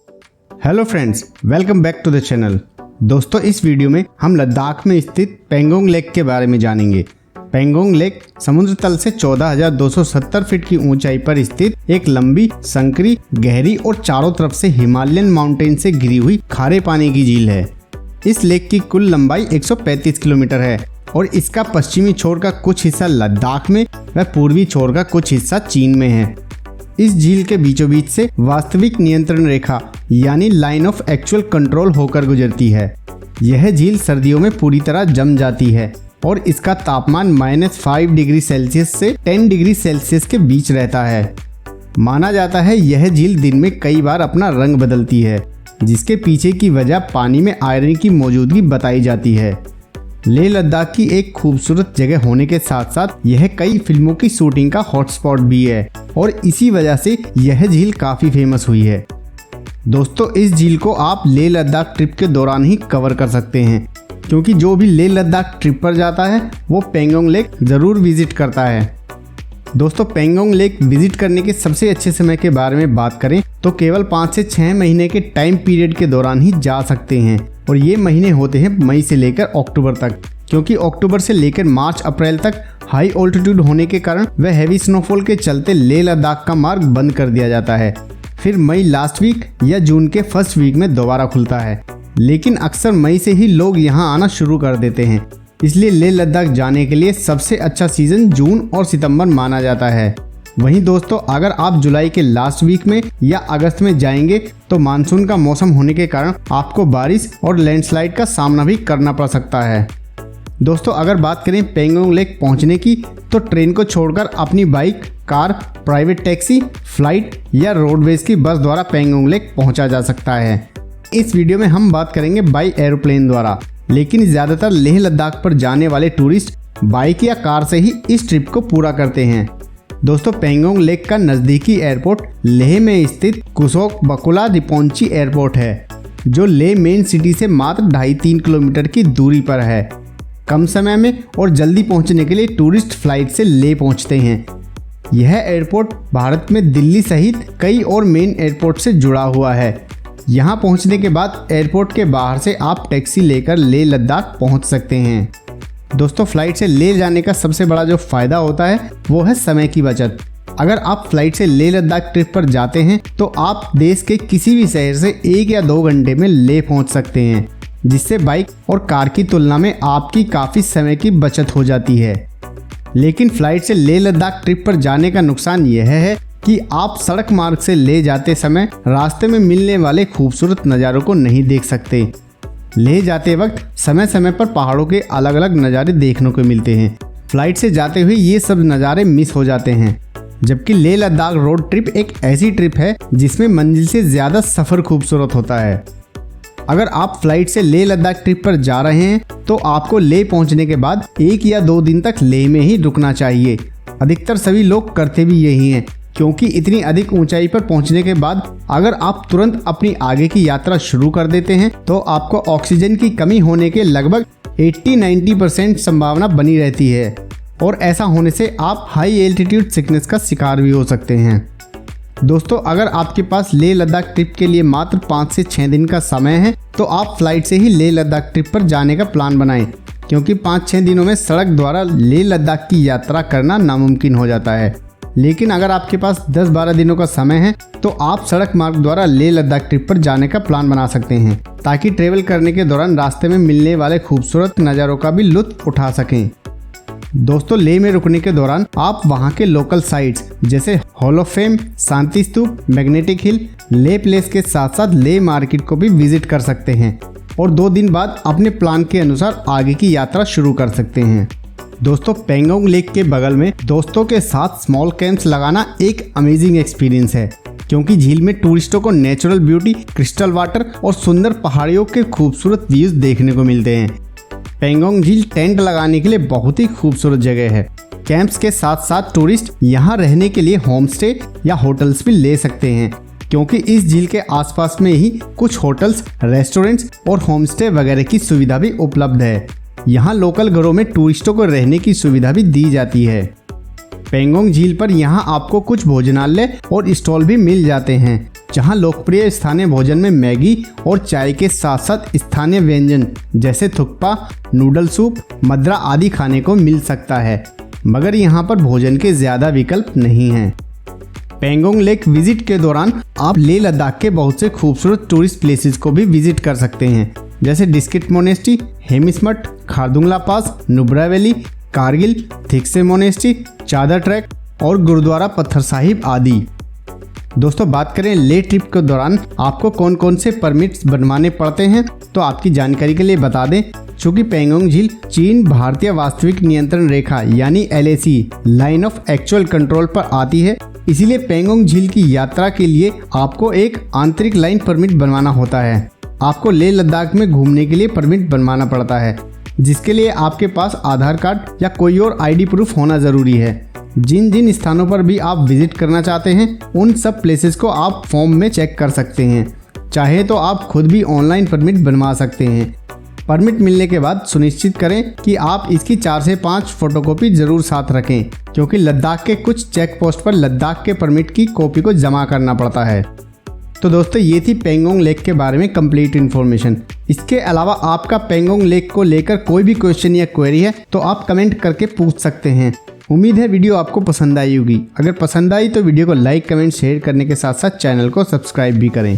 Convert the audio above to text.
Hello friends, welcome back to the channel. दोस्तों, इस video में हम लद्दाख में स्थित पेंगोंग लेक के बारे में जानेंगे। पेंगोंग लेक समुद्र तल से 14,270 फीट की ऊंचाई पर स्थित एक लंबी, संकरी, गहरी और चारों तरफ से हिमालयन माउंटेन से घिरी हुई खारे पानी की झील है। इस लेक की कुल लंबाई 135 किलोमीटर है और इसका पश्चिमी छोर का कुछ हिस्सा लद्दाख में व पूर्वी छोर का कुछ हिस्सा चीन में है। इस झील के बीचों बीच से वास्तविक नियंत्रण रेखा यानी लाइन ऑफ एक्चुअल कंट्रोल होकर गुजरती है। यह झील सर्दियों में पूरी तरह जम जाती है और इसका तापमान -5 डिग्री सेल्सियस से 10 डिग्री सेल्सियस के बीच रहता है। माना जाता है यह झील दिन में कई बार अपना रंग बदलती है, जिसके पीछे की वजह पानी में आयरन की मौजूदगी बताई जाती है। लेह लद्दाख की एक खूबसूरत जगह होने के साथ साथ यह कई फिल्मों की शूटिंग का हॉटस्पॉट भी है और इसी वजह से यह झील काफ़ी फेमस हुई है। दोस्तों, इस झील को आप लेह लद्दाख ट्रिप के दौरान ही कवर कर सकते हैं, क्योंकि जो भी लेह लद्दाख ट्रिप पर जाता है वो पेंगोंग लेक ज़रूर विजिट करता है। दोस्तों, पेंगोंग लेक विजिट करने के सबसे अच्छे समय के बारे में बात करें तो केवल 5 से 6 महीने के टाइम पीरियड के दौरान ही जा सकते हैं और ये महीने होते हैं मई से लेकर अक्टूबर तक, क्योंकि अक्टूबर से लेकर मार्च अप्रैल तक हाई ऑल्टीट्यूड होने के कारण व हैवी स्नोफॉल के चलते लेह लद्दाख का मार्ग बंद कर दिया जाता है। फिर मई लास्ट वीक या जून के फर्स्ट वीक में दोबारा खुलता है, लेकिन अक्सर मई से ही लोग यहाँ आना शुरू कर देते हैं। इसलिए लेह लद्दाख जाने के लिए सबसे अच्छा सीजन जून और सितंबर माना जाता है। वहीं दोस्तों, अगर आप जुलाई के लास्ट वीक में या अगस्त में जाएंगे तो मानसून का मौसम होने के कारण आपको बारिश और लैंडस्लाइड का सामना भी करना पड़ सकता है। दोस्तों, अगर बात करें पेंगोंग लेक पहुंचने की तो ट्रेन को छोड़कर अपनी bike, car, private taxi, flight या रोडवेज की बस द्वारा पेंगोंग लेक पहुंचा जा सकता है। इस वीडियो में हम बात करेंगे बाई एरोप्लेन द्वारा, लेकिन ज़्यादातर लेह लद्दाख पर जाने वाले टूरिस्ट बाइक या कार से ही इस ट्रिप को पूरा करते हैं। दोस्तों, पेंगोंग लेक का नज़दीकी एयरपोर्ट लेह में स्थित कुसोक बकुला रिपोंची एयरपोर्ट है, जो लेह मेन सिटी से मात्र 2.5-3 किलोमीटर की दूरी पर है। कम समय में और जल्दी पहुंचने के लिए टूरिस्ट फ्लाइट से लेह पहुंचते हैं। यह एयरपोर्ट भारत में दिल्ली सहित कई और मेन एयरपोर्ट से जुड़ा हुआ है। यहाँ पहुंचने के बाद एयरपोर्ट के बाहर से आप टैक्सी लेकर लेह लद्दाख पहुंच सकते हैं। दोस्तों, फ्लाइट से लेह जाने का सबसे बड़ा जो फ़ायदा होता है वो है समय की बचत। अगर आप फ्लाइट से लेह लद्दाख ट्रिप पर जाते हैं तो आप देश के किसी भी शहर से 1 या 2 घंटे में लेह पहुंच सकते हैं, जिससे बाइक और कार की तुलना में आपकी काफ़ी समय की बचत हो जाती है। लेकिन फ्लाइट से लेह लद्दाख ट्रिप पर जाने का नुकसान यह है कि आप सड़क मार्ग से ले जाते समय रास्ते में मिलने वाले खूबसूरत नज़ारों को नहीं देख सकते। ले जाते वक्त समय समय पर पहाड़ों के अलग अलग नज़ारे देखने को मिलते हैं। फ्लाइट से जाते हुए ये सब नज़ारे मिस हो जाते हैं, जबकि लेह लद्दाख रोड ट्रिप एक ऐसी ट्रिप है जिसमें मंजिल से ज़्यादा सफ़र खूबसूरत होता है। अगर आप फ्लाइट से लेह लद्दाख ट्रिप पर जा रहे हैं तो आपको लेह पहुंचने के बाद 1 या 2 दिन तक लेह में ही रुकना चाहिए। अधिकतर सभी लोग करते भी यही हैं, क्योंकि इतनी अधिक ऊंचाई पर पहुंचने के बाद अगर आप तुरंत अपनी आगे की यात्रा शुरू कर देते हैं तो आपको ऑक्सीजन की कमी होने के लगभग 80-90% संभावना बनी रहती है और ऐसा होने से आप हाई एल्टीट्यूड सिकनेस का शिकार भी हो सकते हैं। दोस्तों, अगर आपके पास लेह लद्दाख ट्रिप के लिए मात्र 5 से 6 दिन का समय है तो आप फ्लाइट से ही लेह लद्दाख ट्रिप पर जाने का प्लान बनाएं, क्योंकि 5-6 दिनों में सड़क द्वारा लेह लद्दाख की यात्रा करना नामुमकिन हो जाता है। लेकिन अगर आपके पास 10-12 दिनों का समय है तो आप सड़क मार्ग द्वारा लेह लद्दाख ट्रिप पर जाने का प्लान बना सकते हैं, ताकि ट्रेवल करने के दौरान रास्ते में मिलने वाले खूबसूरत नज़ारों का भी लुत्फ उठा सकें। दोस्तों, लेह में रुकने के दौरान आप वहां के लोकल साइट्स जैसे hall of fame, Shanti stupa, magnetic hill, Leh place के साथ साथ लेह मार्केट को भी विजिट कर सकते हैं और 2 दिन बाद अपने प्लान के अनुसार आगे की यात्रा शुरू कर सकते हैं। दोस्तों, पेंगोंग लेक के बगल में दोस्तों के साथ स्मॉल कैंप्स लगाना एक अमेजिंग एक्सपीरियंस है, क्योंकि झील में टूरिस्टों को नेचुरल ब्यूटी, क्रिस्टल वाटर और सुंदर पहाड़ियों के खूबसूरत व्यूज देखने को मिलते हैं। पेंगोंग झील टेंट लगाने के लिए बहुत ही खूबसूरत जगह है। कैंप्स के साथ साथ टूरिस्ट यहाँ रहने के लिए होम स्टे या होटल्स भी ले सकते हैं, क्योंकि इस झील के आसपास में ही कुछ होटल्स, रेस्टोरेंट्स और होम स्टे वगैरह की सुविधा भी उपलब्ध है। यहाँ लोकल घरों में टूरिस्टों को रहने की सुविधा भी दी जाती है। पेंगोंग झील पर यहाँ आपको कुछ भोजनालय और स्टॉल भी मिल जाते हैं, जहां लोकप्रिय स्थानीय भोजन में मैगी और चाय के साथ साथ स्थानीय व्यंजन जैसे थुक्पा, नूडल सूप, मद्रा आदि खाने को मिल सकता है, मगर यहाँ पर भोजन के ज़्यादा विकल्प नहीं हैं। पेंगोंग लेक विजिट के दौरान आप लेह लद्दाख के बहुत से खूबसूरत टूरिस्ट प्लेसेस को भी विजिट कर सकते हैं, जैसे डिस्किट मोनेस्ट्री, हेमिस मठ, खारदुंगला पास, नुब्रा वैली, कारगिल, थिक्से मोनेस्ट्री, चादर ट्रैक और गुरुद्वारा पत्थर साहिब आदि। दोस्तों बात करें लेह ट्रिप के दौरान आपको कौन कौन से परमिट्स बनवाने पड़ते हैं, तो आपकी जानकारी के लिए बता दें, चूँकि पेंगोंग झील चीन भारतीय वास्तविक नियंत्रण रेखा यानी LAC line of actual control पर आती है, इसीलिए पेंगोंग झील की यात्रा के लिए आपको एक आंतरिक लाइन परमिट बनवाना होता है। आपको लेह लद्दाख में घूमने के लिए परमिट बनवाना पड़ता है, जिसके लिए आपके पास आधार कार्ड या कोई और ID प्रूफ होना ज़रूरी है। जिन जिन स्थानों पर भी आप विजिट करना चाहते हैं उन सब प्लेसेस को आप फॉर्म में चेक कर सकते हैं। चाहे तो आप खुद भी ऑनलाइन परमिट बनवा सकते हैं। परमिट मिलने के बाद सुनिश्चित करें कि आप इसकी 4 से 5 फोटोकॉपी ज़रूर साथ रखें, क्योंकि लद्दाख के कुछ चेक पोस्ट पर लद्दाख के परमिट की कॉपी को जमा करना पड़ता है। तो दोस्तों ये थी पेंगोंग लेक के बारे में कंप्लीट इन्फॉर्मेशन। इसके अलावा आपका पेंगोंग लेक को लेकर कोई भी क्वेश्चन या क्वेरी है तो आप कमेंट करके पूछ सकते हैं। उम्मीद है वीडियो आपको पसंद आई होगी। अगर पसंद आई तो वीडियो को लाइक, कमेंट, शेयर करने के साथ साथ चैनल को सब्सक्राइब भी करें।